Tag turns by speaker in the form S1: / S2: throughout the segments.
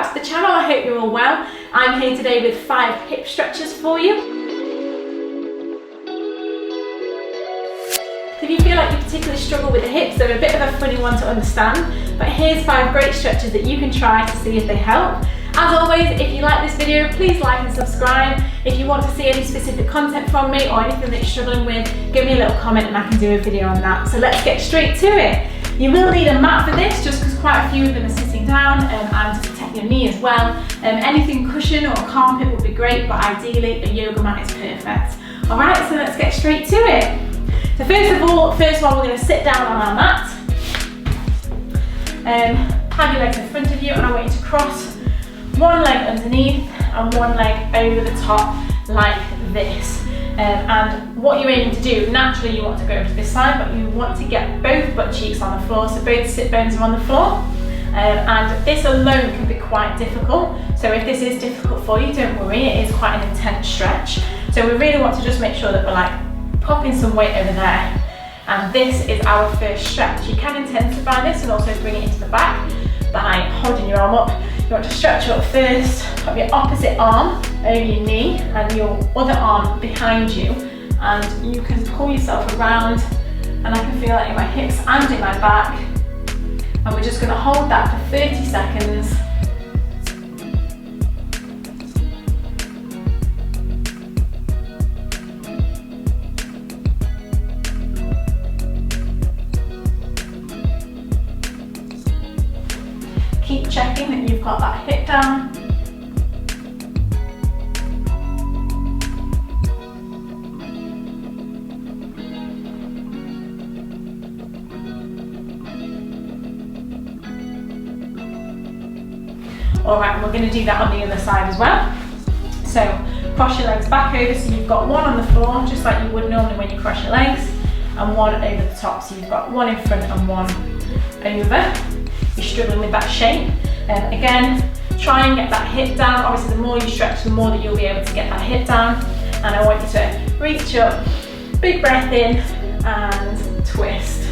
S1: back to the channel. I hope you're all well. I'm here today with 5 hip stretches for you. If you feel like you particularly struggle with the hips, they're a bit of a funny one to understand, but here's 5 great stretches that you can try to see if they help. As always, if you like this video, please like and subscribe. If you want to see any specific content from me or anything that you're struggling with, give me a little comment and I can do a video on that. So let's get straight to it. You will need a mat for this, just because quite a few of them are sitting down and to protect your knee as well. Anything cushion or carpet would be great, but ideally a yoga mat is perfect. All right, so let's get straight to it. So first one, we're going to sit down on our mat. Have your legs in front of you, and I want you to cross one leg underneath and one leg over the top like this. And what you're aiming to do, naturally you want to go to this side, but you want to get both butt cheeks on the floor, so both sit bones are on the floor. And this alone can be quite difficult, so if this is difficult for you, don't worry, it is quite an intense stretch. So we really want to just make sure that we're like popping some weight over there. And this is our first stretch. You can intensify this and also bring it into the back by holding your arm up. You want to stretch up first, put your opposite arm over your knee and your other arm behind you, and you can pull yourself around, and I can feel it in my hips and in my back. And we're just going to hold that for 30 seconds. Keep checking that you've got that hip down. Alright, we're going to do that on the other side as well. So cross your legs back over, so you've got one on the floor, just like you would normally when you cross your legs, and one over the top, so you've got one in front and one over. You're struggling with that shape. Again, try and get that hip down. Obviously the more you stretch, the more that you'll be able to get that hip down. And I want you to reach up, big breath in and twist.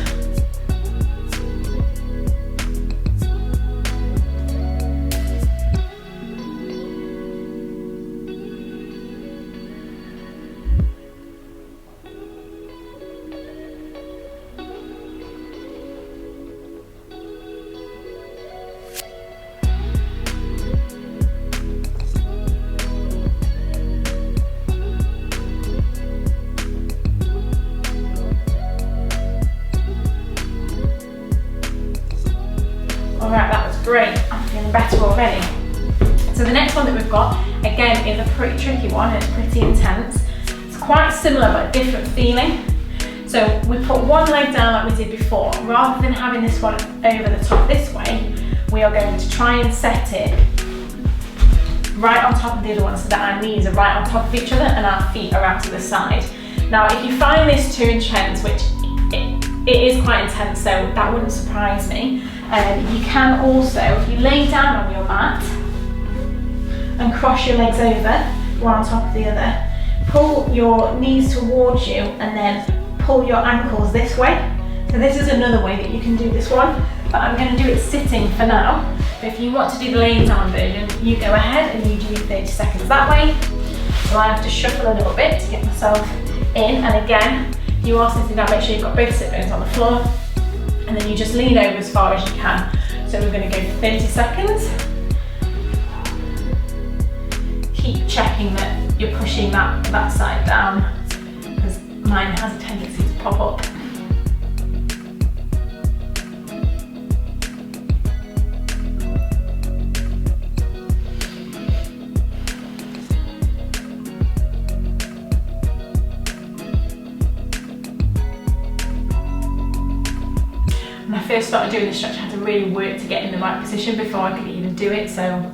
S1: Alright, that was great. I'm feeling better already. So the next one that we've got, again, is a pretty tricky one. It's pretty intense. It's quite similar but a different feeling. So we put one leg down like we did before. Rather than having this one over the top this way, we are going to try and set it right on top of the other one, so that our knees are right on top of each other and our feet are out to the side. Now, if you find this too intense, which it is quite intense, so that wouldn't surprise me. You can also, if you lay down on your mat and cross your legs over, one on top of the other, pull your knees towards you and then pull your ankles this way. So this is another way that you can do this one, but I'm going to do it sitting for now. But if you want to do the laying down version, you go ahead and you do 30 seconds that way. So I have to shuffle a little bit to get myself in, and again, you are sitting down, make sure you've got both sit bones on the floor. And then you just lean over as far as you can. So we're going to go for 30 seconds. Keep checking that you're pushing that side down, because mine has a tendency to pop up. When I first started doing this stretch, I had to really work to get in the right position before I could even do it. So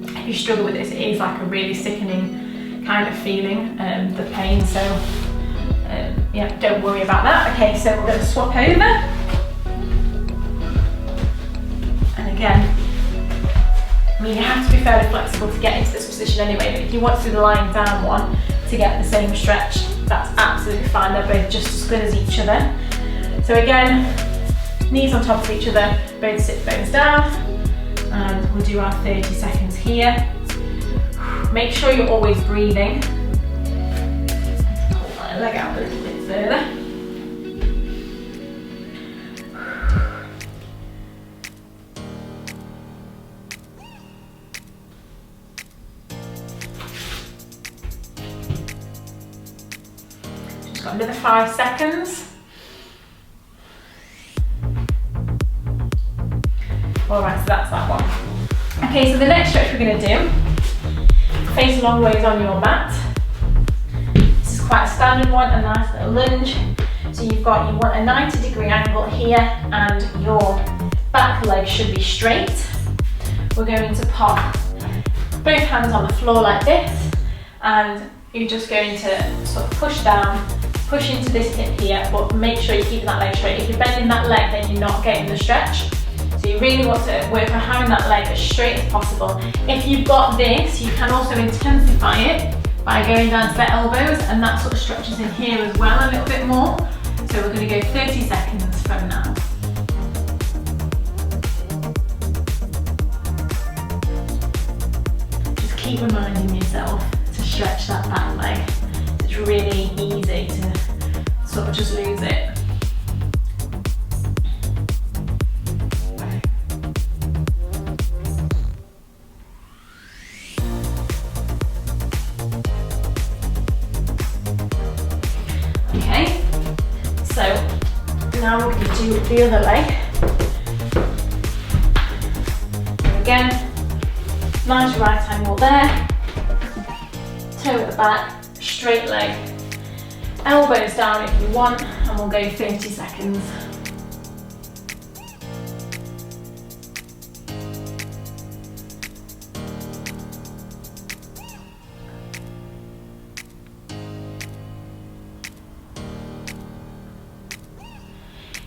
S1: if you struggle with this, it is like a really sickening kind of feeling, the pain. So yeah, don't worry about that. Okay, so we're going to swap over. And again, I mean, you have to be fairly flexible to get into this position anyway, but if you want to do the lying down one to get the same stretch, that's absolutely fine. They're both just as good as each other. So again, knees on top of each other, both sit bones down, and we'll do do our 30 seconds here. Make sure you're always breathing. Pull my leg out a little bit further. Just got another 5 seconds. Alright, so that's that one. Okay, so the next stretch we're going to do, face long ways on your mat. This is quite a standard one, a nice little lunge. So you want a 90-degree angle here and your back leg should be straight. We're going to pop both hands on the floor like this, and you're just going to sort of push down, push into this hip here, but make sure you keep that leg straight. If you're bending that leg, then you're not getting the stretch. So you really want to work on having that leg as straight as possible. If you've got this, you can also intensify it by going down to the elbows, and that sort of stretches in here as well a little bit more. So we're going to go 30 seconds from now. Just keep reminding yourself to stretch that back leg. It's really easy to sort of just lose it. Okay, so now we're going to do the other leg. Again, nice right angle there, toe at the back, straight leg, elbows down if you want, and we'll go 30 seconds.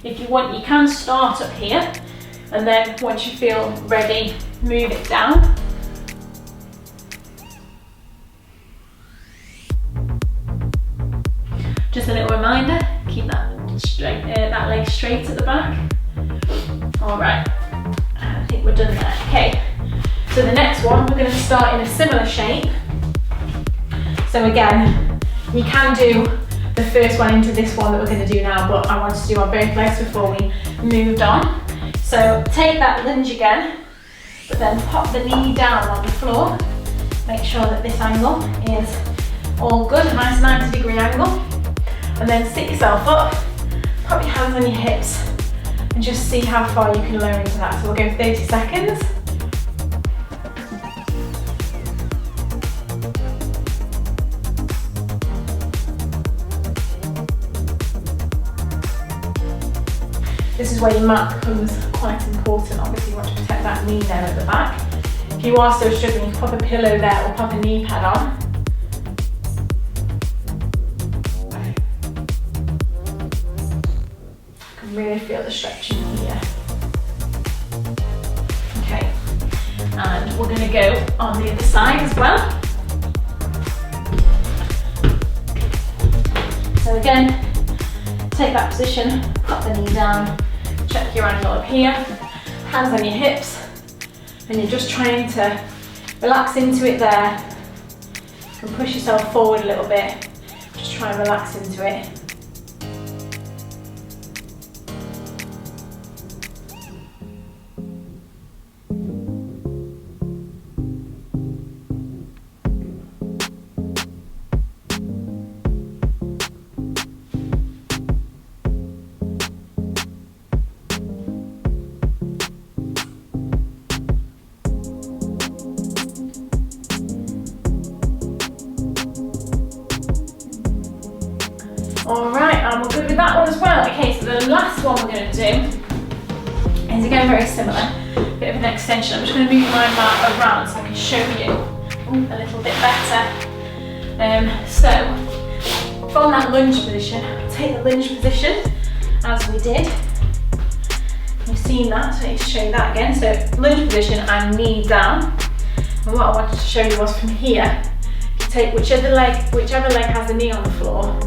S1: If you want, you can start up here, and then once you feel ready, move it down. Just a little reminder, keep that leg straight at the back. All right, I think we're done there. Okay, so the next one, we're going to start in a similar shape. So again, you can do the first one into this one that we're going to do now, but I wanted to do on both legs before we moved on. So take that lunge again, but then pop the knee down on the floor. Make sure that this angle is all good, a nice 90-degree angle. And then sit yourself up, pop your hands on your hips, and just see how far you can lower into that. So we'll go 30 seconds. This is where your mat becomes quite important. Obviously you want to protect that knee there at the back. If you are still struggling, you can pop a pillow there or pop a knee pad on. You can really feel the stretching here. Okay, and we're going to go on the other side as well. So again, take that position, pop the knee down, check your angle up here, hands on your hips, and you're just trying to relax into it there and push yourself forward a little bit. Just try and relax into it. Alright, and we're good with that one as well. Okay, so the last one we're going to do is again very similar, bit of an extension. I'm just going to move my mat around so I can show you a little bit better. So, from that lunge position, take the lunge position as we did. You've seen that, so let's show you that again. So, lunge position and knee down. And what I wanted to show you was from here, you take whichever leg has the knee on the floor,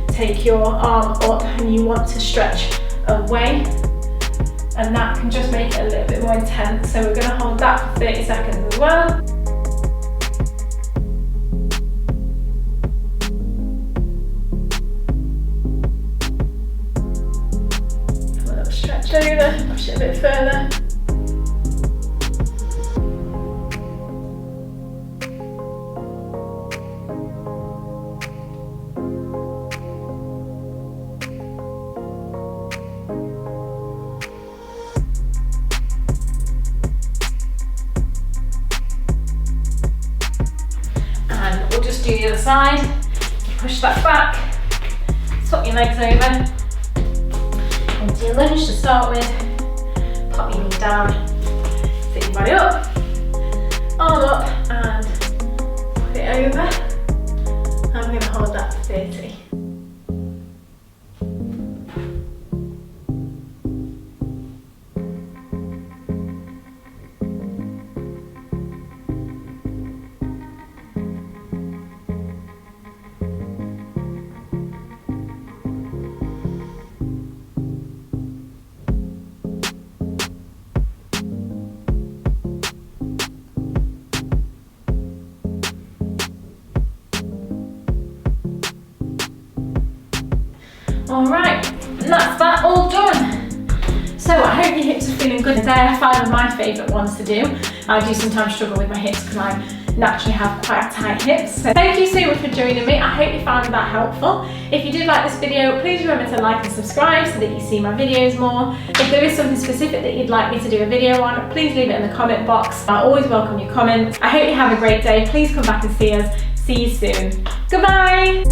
S1: take your arm up and you want to stretch away and that can just make it a little bit more intense. So we're going to hold that for 30 seconds as well. A little stretch over, push it a bit further. We'll just do the other side. Push that back, swap your legs over, into your lunge to start with. Pop your knee down, sit your body up, arm up, and put it over. I'm going to hold that for 30. Alright, and that's that all done. So I hope your hips are feeling good. They're 5 of my favourite ones to do. I do sometimes struggle with my hips because I naturally have quite tight hips. So thank you so much for joining me. I hope you found that helpful. If you did like this video, please remember to like and subscribe so that you see my videos more. If there is something specific that you'd like me to do a video on, please leave it in the comment box. I always welcome your comments. I hope you have a great day. Please come back and see us. See you soon. Goodbye.